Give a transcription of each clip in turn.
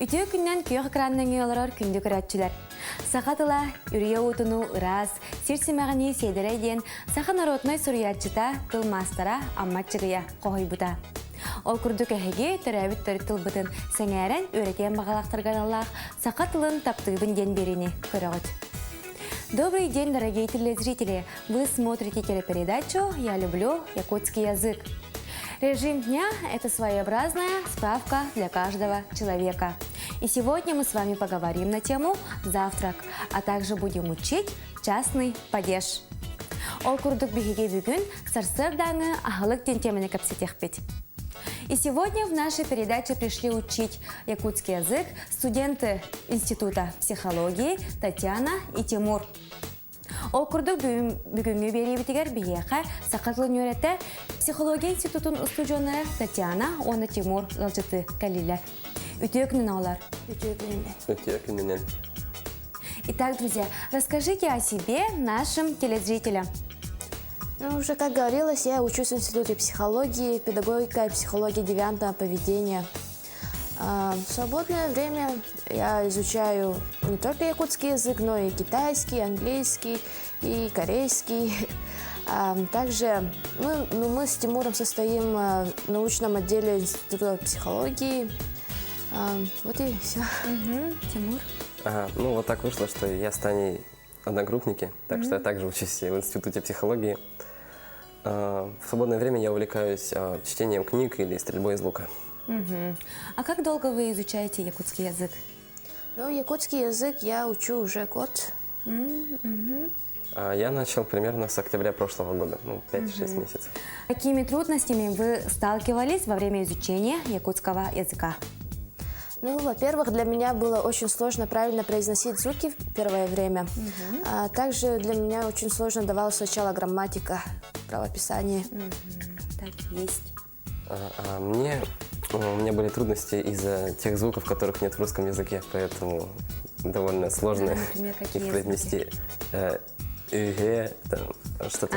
Ütü gündən kүйük ekrandan yollar kündü küratçılar. Сақатыла, үрие утуну, ырас, сирсимағыни седерейден, сақа народной сурьятчыта, тылмастара, амматчығыя қоғай бұта. Ол күрдік әхеге түрәбіт тыл бұтын сәңәрен өретен бағалақтырған Аллах сақатылын таптығын ден беріне көріғыт. Добрый день, дорогие телезрители! Вы смотрите телепередачу «Я люблю якутский язык». Режим дня – это своеобразная справка для каждого человека. И сегодня мы с вами поговорим на тему «Завтрак», а также будем учить частный падеж. Ол курдук бигеге бүгүн сарсырдаңы ахылык тентемени капсетехпет. И сегодня в нашей передаче пришли учить якутский язык студенты Института психологии Татьяна и Тимур. Ол курдук бүгүнгү берибитигер бияка сакатлын өйрөтө психология институтун устужонары Татьяна, оны Тимур галжыты калилер. Үтөкүнүн алар. Үтөкүнүнен. Итак, друзья, расскажите о себе нашим телезрителям. Ну, уже как говорилось, я учусь в Институте психологии, педагогика и психология девиантного поведения. В свободное время я изучаю не только якутский язык, но и китайский, английский и корейский. Также мы с Тимуром состоим в научном отделе Института психологии. Вот и все. Тимур? Ну, вот так вышло, что я с Таней одногруппники, так что я также учусь в Институте психологии. В свободное время я увлекаюсь чтением книг или стрельбой из лука. А как долго вы изучаете якутский язык? Ну, якутский язык я учу уже год. Я начал примерно с октября прошлого года, 5-6 месяцев. Какими трудностями вы сталкивались во время изучения якутского языка? Ну, во-первых, для меня было очень сложно правильно произносить звуки в первое время. Также для меня очень сложно давалась сначала грамматика, правописание. Так есть. У меня были трудности из-за тех звуков, которых нет в русском языке, поэтому довольно сложно например, какие их произнести. Что-то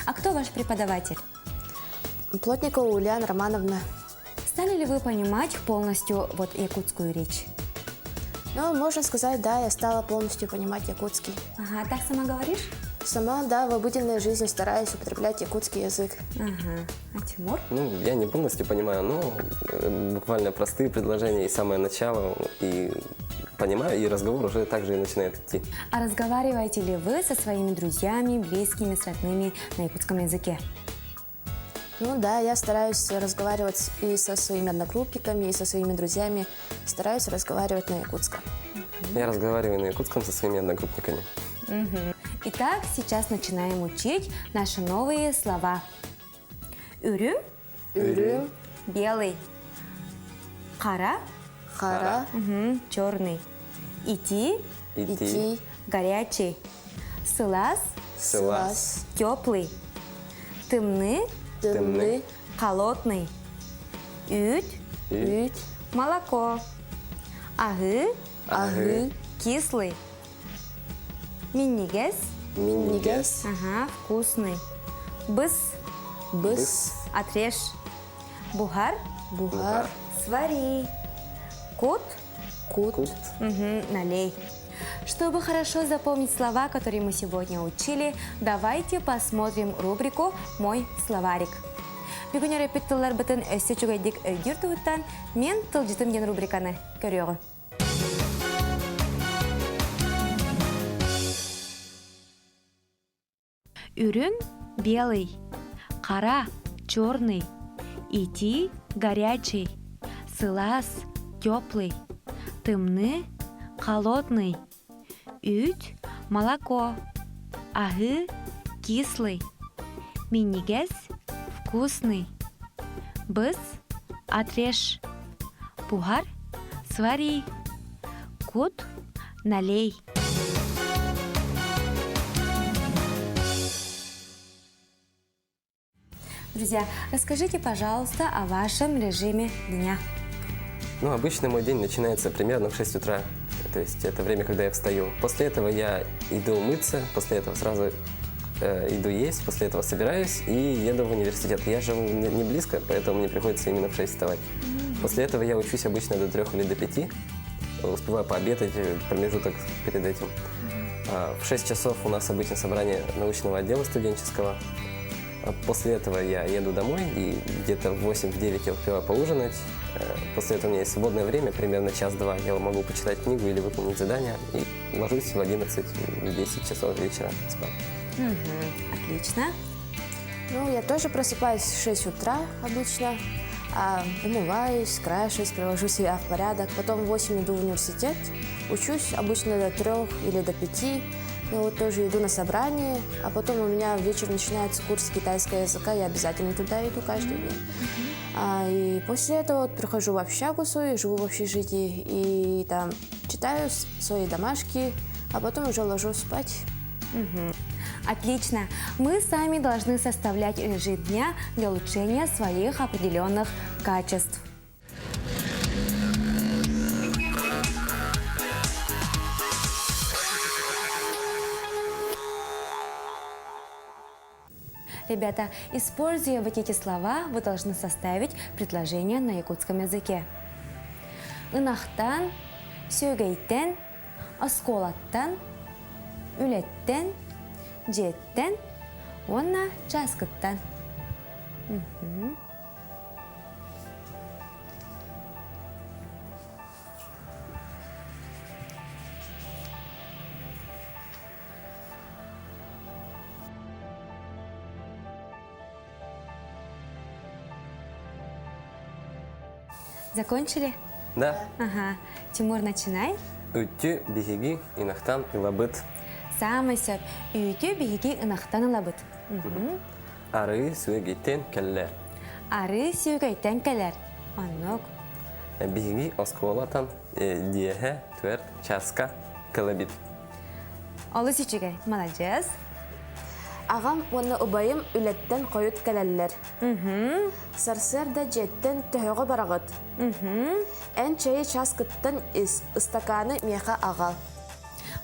А кто ваш преподаватель? Плотникова Ульяна Романовна. Стали ли вы понимать полностью якутскую речь? Ну, можно сказать, да, я стала полностью понимать якутский. Ага, так сама говоришь? Сама, да, в обыденной жизни стараюсь употреблять якутский язык. А Тимур? Ну, я не полностью понимаю, но буквально простые предложения и самое начало, и понимаю, и разговор уже также и начинает идти. А разговариваете ли вы со своими друзьями, близкими, с родными на якутском языке? Ну да, я стараюсь разговаривать и со своими одногруппниками, и со своими друзьями. Стараюсь разговаривать на якутском. Я разговариваю на якутском со своими одногруппниками. Итак, сейчас начинаем учить наши новые слова. Үрүм, Үрүм, белый. Кара, хара, черный. Идти, идти, горячий. Сылас, сылас, теплый. Тымны, дымны, холодный. Үт, ют, молоко. Агы, агы, кислый. Миннигес, миннигес, вкусный. Быс, быс, отрежь. Бухар, бугар, свари. Кут, кут. налей. Чтобы хорошо запомнить слова, которые мы сегодня учили, давайте посмотрим рубрику «Мой словарик». Бүгін репетиторлар бітін өсі чүгайдік өйгір тұғыттан мен тылжытым ген рубриканы көріғын. Үрүм белый, кара черный, идти горячий, сылас теплый, тымны холодный, ют молоко, агы кислый, миннигес вкусный, быс отрежь, бугар свари, кут налей. Друзья, расскажите, пожалуйста, о вашем режиме дня. Ну, обычно мой день начинается примерно в 6 утра. То есть это время, когда я встаю. После этого я иду мыться, после этого сразу иду есть, после этого собираюсь и еду в университет. Я живу не близко, поэтому мне приходится именно в 6 вставать. После этого я учусь обычно до 3 или до 5. Успеваю пообедать, промежуток перед этим. В 6 часов у нас обычно собрание научного отдела студенческого. После этого я еду домой, и где-то в 8-9 я успеваю поужинать. После этого у меня есть свободное время, примерно час-два. Я могу почитать книгу или выполнить задание, и ложусь в 11-10 часов вечера спать. Отлично. Ну, я тоже просыпаюсь в 6 утра обычно, умываюсь, крашусь, привожу себя в порядок. Потом в 8 иду в университет, учусь обычно до 3 или до 5. Ну, вот тоже иду на собрание, а потом у меня вечер начинается курс китайского языка, я обязательно туда иду каждый день. И после этого вот прихожу в общагу свою, живу в общежитии, и там читаю свои домашки, а потом уже ложусь спать. Отлично. Мы сами должны составлять режим дня для улучшения своих определенных качеств. Ребята, используя вот эти слова, вы должны составить предложение на якутском языке. Ынахтан, сөйгейтен, осколаттан, үлеттен, жеттен, онна часкыттан. Закончили? Да. Ага. Тимур, начинай. Үтті, бихиги, инахтан, илабыт. Самый сөп. Үйті бейгі ынақтан ылабыт. Ары, суегейтен, кәлләр. Ары сүйгейтен кәлер. Аннок. Бихиги, осколатан, диэхэ, туэрт, часка, калабит. Олы сүйчіге. Молодец. Ағам оны ұбайым үлеттен қойыт кәләлләр. Сарсыр да жеттен төһөғі барағыт. Ән чайы часкыттан стаканы меха ағал.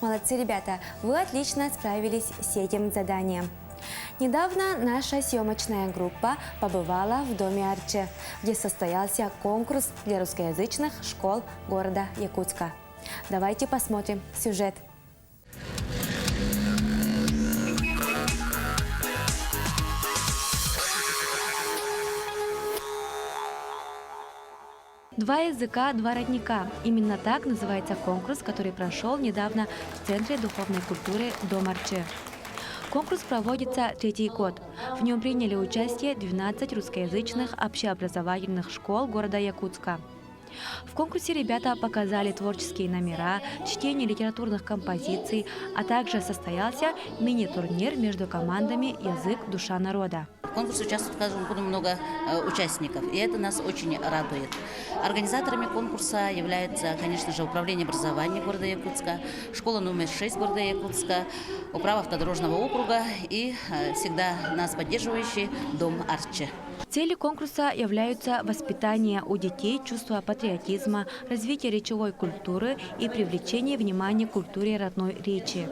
Молодцы, ребята. Вы отлично справились с этим заданием. Недавно наша съемочная группа побывала в Доме Арчи, где состоялся конкурс для русскоязычных школ города Якутска. Давайте посмотрим сюжет. Два языка, два родника. Именно так называется конкурс, который прошел недавно в Центре духовной культуры Дом Арчи. Конкурс проводится 3-й год. В нем приняли участие 12 русскоязычных общеобразовательных школ города Якутска. В конкурсе ребята показали творческие номера, чтение литературных композиций, а также состоялся мини-турнир между командами «Язык. Душа народа». В конкурсе участвует в каждом году много участников, и это нас очень радует. Организаторами конкурса является, конечно же, Управление образования города Якутска, школа номер 6 города Якутска, управа автодорожного округа и всегда нас поддерживающий Дом Арчи. Цели конкурса являются воспитание у детей чувства патриотизма, развитие речевой культуры и привлечение внимания к культуре родной речи.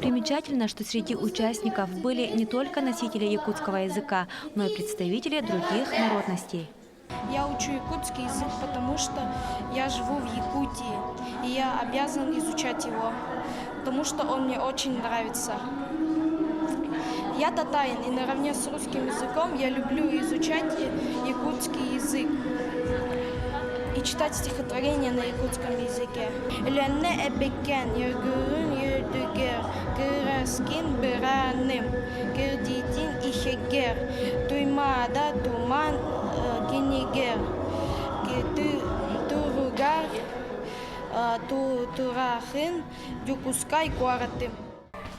Примечательно, что среди участников были не только носители якутского языка, но и представители других народностей. Я учу якутский язык, потому что я живу в Якутии, и я обязан изучать его, потому что он мне очень нравится. Я татарин, и наравне с русским языком я люблю изучать якутский язык и читать стихотворения на якутском языке. Ленне эбекен, йоргурун йордугер, гыраскин быраным, гердитин ихегер, туймада туман генигер, туругар, турахын, дюкускай куаратым.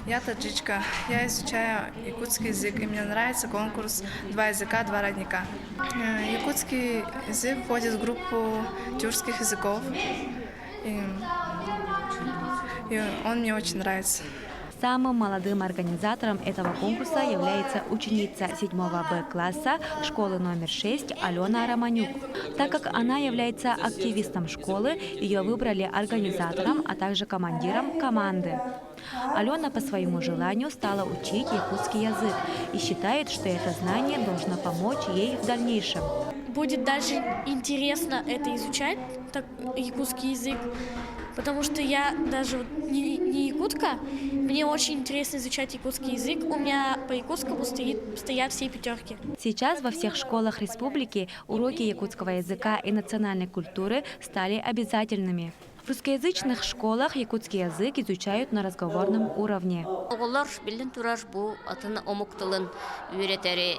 Я таджичка. Я изучаю якутский язык, и мне нравится конкурс «Два языка, два родника». Якутский язык входит в группу тюркских языков, и он мне очень нравится. Самым молодым организатором этого конкурса является ученица 7 Б класса школы номер 6 Алена Романюк. Так как она является активистом школы, ее выбрали организатором, а также командиром команды. Алена по своему желанию стала учить якутский язык и считает, что это знание должно помочь ей в дальнейшем. Будет дальше интересно это изучать, якутский язык, потому что я даже не якутка, мне очень интересно изучать якутский язык, у меня по якутскому стоят все 5. Сейчас во всех школах республики уроки якутского языка и национальной культуры стали обязательными. В русскоязычных школах якутский язык изучают на разговорном уровне. Оголар билен турар бу атын омуктылын үйрәтәре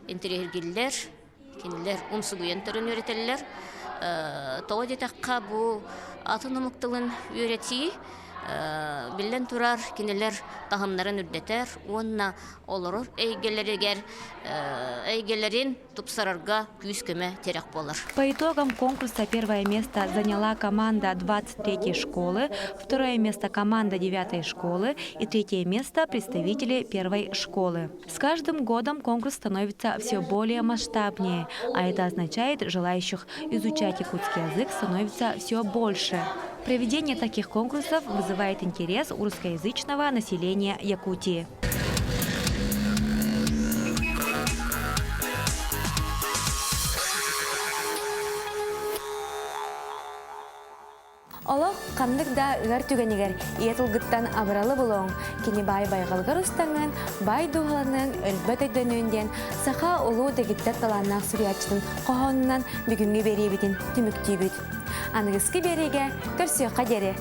интерергилләр, кинләр унсугыентырын үйрәтәләр. Тоғыды таққа бу атын омуктылын үйрәти, билен турар кинләр тағымнарын үрдәтәр, онна олорор әйгелерин тупсарарга күз көмә терек болар. По итогам конкурса первое место заняла команда 23-й школы, второе место команда 9-й школы и третье место представители 1-й школы. С каждым годом конкурс становится все более масштабнее, а это означает, желающих изучать якутский язык становится все больше. Проведение таких конкурсов вызывает интерес у русскоязычного населения Якутии. Олох қандық да үгар түгенігер, иетілгіттан абыралы болуң. Кені бай байғалғыр ұстаңын, бай дұғалының өлбөт өйдөнүйінден сақа олу дегіттер таланнақ сүриятчының қоғанынан бүгінгі беребетін түміктүй бүт. Анығысқы береге көрсіққа дере.